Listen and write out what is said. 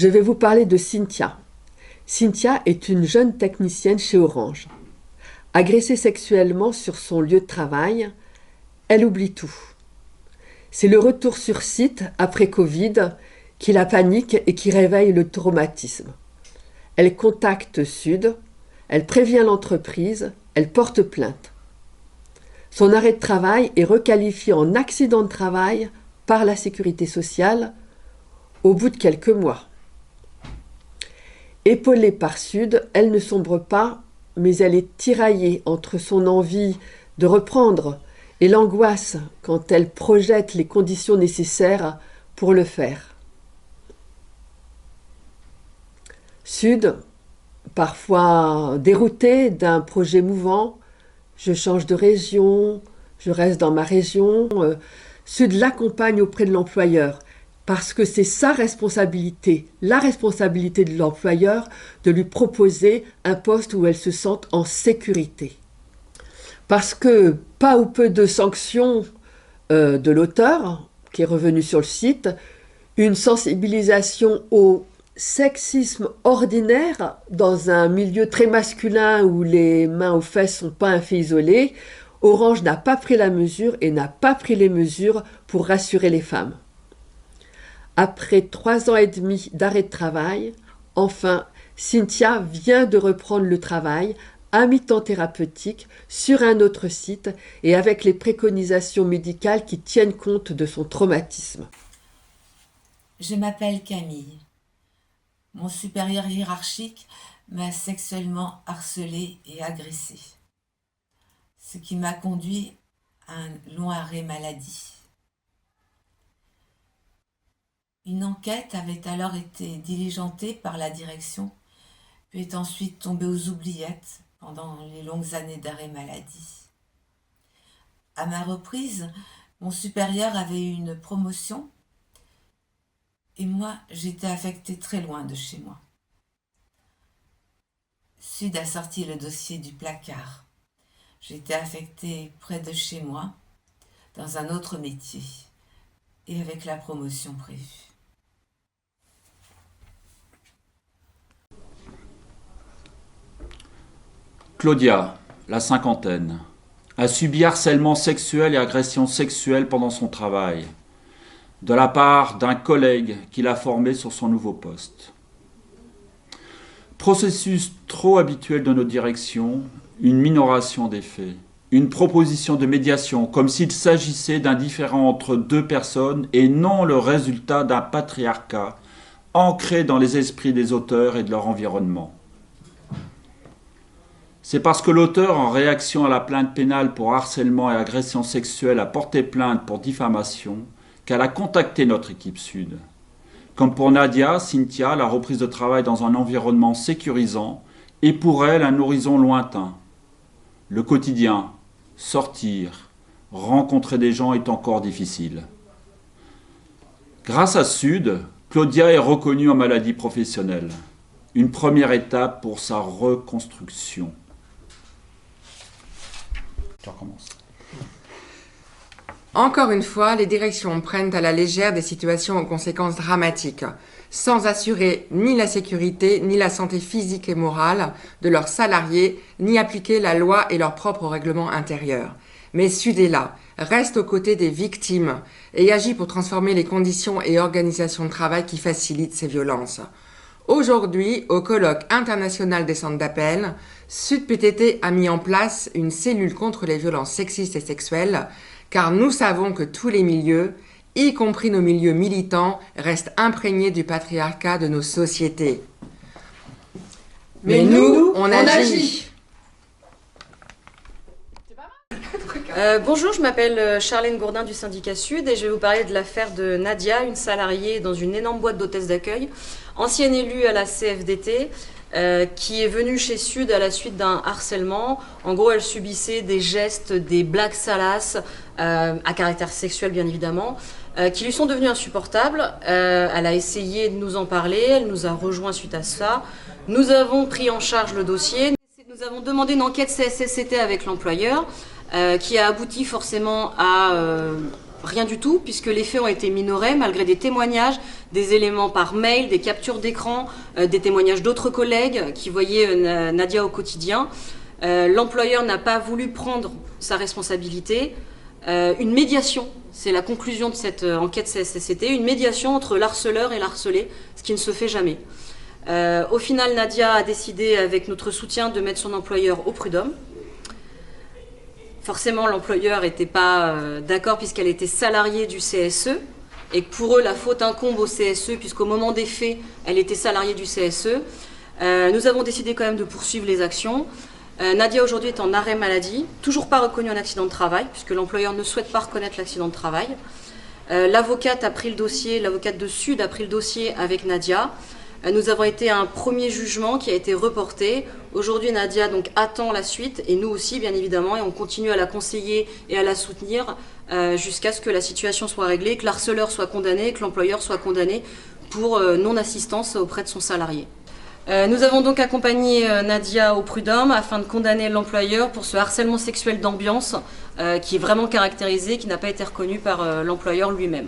Je vais vous parler de Cynthia. Cynthia est une jeune technicienne chez Orange. Agressée sexuellement sur son lieu de travail, elle oublie tout. C'est le retour sur site après Covid qui la panique et qui réveille le traumatisme. Elle contacte Sud, elle prévient l'entreprise, elle porte plainte. Son arrêt de travail est requalifié en accident de travail par la sécurité sociale au bout de quelques mois. Épaulée par Sud, elle ne sombre pas, mais elle est tiraillée entre son envie de reprendre et l'angoisse quand elle projette les conditions nécessaires pour le faire. Sud, parfois déroutée d'un projet mouvant, je change de région, je reste dans ma région. Sud l'accompagne auprès de l'employeur parce que c'est sa responsabilité, la responsabilité de l'employeur de lui proposer un poste où elle se sente en sécurité. Parce que pas ou peu de sanctions de l'auteur qui est revenu sur le site, une sensibilisation au sexisme ordinaire dans un milieu très masculin où les mains aux fesses sont pas un fait isolé, Orange n'a pas pris la mesure et n'a pas pris les mesures pour rassurer les femmes. Après 3 ans et demi d'arrêt de travail, enfin, Cynthia vient de reprendre le travail à mi-temps thérapeutique sur un autre site et avec les préconisations médicales qui tiennent compte de son traumatisme. Je m'appelle Camille. Mon supérieur hiérarchique m'a sexuellement harcelée et agressée, ce qui m'a conduit à un long arrêt maladie. Une enquête avait alors été diligentée par la direction, puis est ensuite tombée aux oubliettes pendant les longues années d'arrêt maladie. À ma reprise, mon supérieur avait eu une promotion et moi, j'étais affectée très loin de chez moi. Sud a sorti le dossier du placard. J'étais affectée près de chez moi, dans un autre métier, et avec la promotion prévue. Claudia, la cinquantaine, a subi harcèlement sexuel et agression sexuelle pendant son travail, de la part d'un collègue qui l'a formé sur son nouveau poste. Processus trop habituel de nos directions, une minoration des faits, une proposition de médiation comme s'il s'agissait d'un différend entre deux personnes et non le résultat d'un patriarcat ancré dans les esprits des auteurs et de leur environnement. C'est parce que l'auteur, en réaction à la plainte pénale pour harcèlement et agression sexuelle, a porté plainte pour diffamation qu'elle a contacté notre équipe Sud. Comme pour Nadia, Cynthia, la reprise de travail dans un environnement sécurisant est pour elle un horizon lointain. Le quotidien, sortir, rencontrer des gens est encore difficile. Grâce à Sud, Claudia est reconnue en maladie professionnelle. Une première étape pour sa reconstruction. Je recommence. Encore une fois, les directions prennent à la légère des situations aux conséquences dramatiques, sans assurer ni la sécurité, ni la santé physique et morale de leurs salariés, ni appliquer la loi et leurs propres règlements intérieurs. Mais Sud est là, reste aux côtés des victimes et agit pour transformer les conditions et organisations de travail qui facilitent ces violences. Aujourd'hui, au colloque international des centres d'appel, Sud PTT a mis en place une cellule contre les violences sexistes et sexuelles, car nous savons que tous les milieux, y compris nos milieux militants, restent imprégnés du patriarcat de nos sociétés. Mais nous, on agit. Bonjour, je m'appelle Charlène Gourdin du syndicat Sud et je vais vous parler de l'affaire de Nadia, une salariée dans une énorme boîte d'hôtesse d'accueil, ancienne élue à la CFDT, qui est venue chez Sud à la suite d'un harcèlement. En gros, elle subissait des gestes, des blagues salaces, à caractère sexuel bien évidemment, qui lui sont devenus insupportables. Elle a essayé de nous en parler, elle nous a rejoints suite à ça. Nous avons pris en charge le dossier. Nous avons demandé une enquête CSSCT avec l'employeur, qui a abouti forcément à rien du tout, puisque les faits ont été minorés malgré des témoignages, des éléments par mail, des captures d'écran, des témoignages d'autres collègues qui voyaient Nadia au quotidien. L'employeur n'a pas voulu prendre sa responsabilité. Une médiation, c'est la conclusion de cette enquête CSCT, une médiation entre l'harceleur et l'harcelé, ce qui ne se fait jamais. Au final, Nadia a décidé, avec notre soutien, de mettre son employeur au prud'homme. Forcément, l'employeur n'était pas d'accord puisqu'elle était salariée du CSE et que pour eux, la faute incombe au CSE puisqu'au moment des faits, elle était salariée du CSE. Nous avons décidé quand même de poursuivre les actions. Nadia aujourd'hui est en arrêt maladie, toujours pas reconnue en accident de travail puisque l'employeur ne souhaite pas reconnaître l'accident de travail. L'avocate a pris le dossier, l'avocate de Sud a pris le dossier avec Nadia. Nous avons été à un premier jugement qui a été reporté. Aujourd'hui, Nadia donc attend la suite et nous aussi, bien évidemment, et on continue à la conseiller et à la soutenir jusqu'à ce que la situation soit réglée, que l'harceleur soit condamné, que l'employeur soit condamné pour non-assistance auprès de son salarié. Nous avons donc accompagné Nadia au prud'homme afin de condamner l'employeur pour ce harcèlement sexuel d'ambiance qui est vraiment caractérisé, qui n'a pas été reconnu par l'employeur lui-même.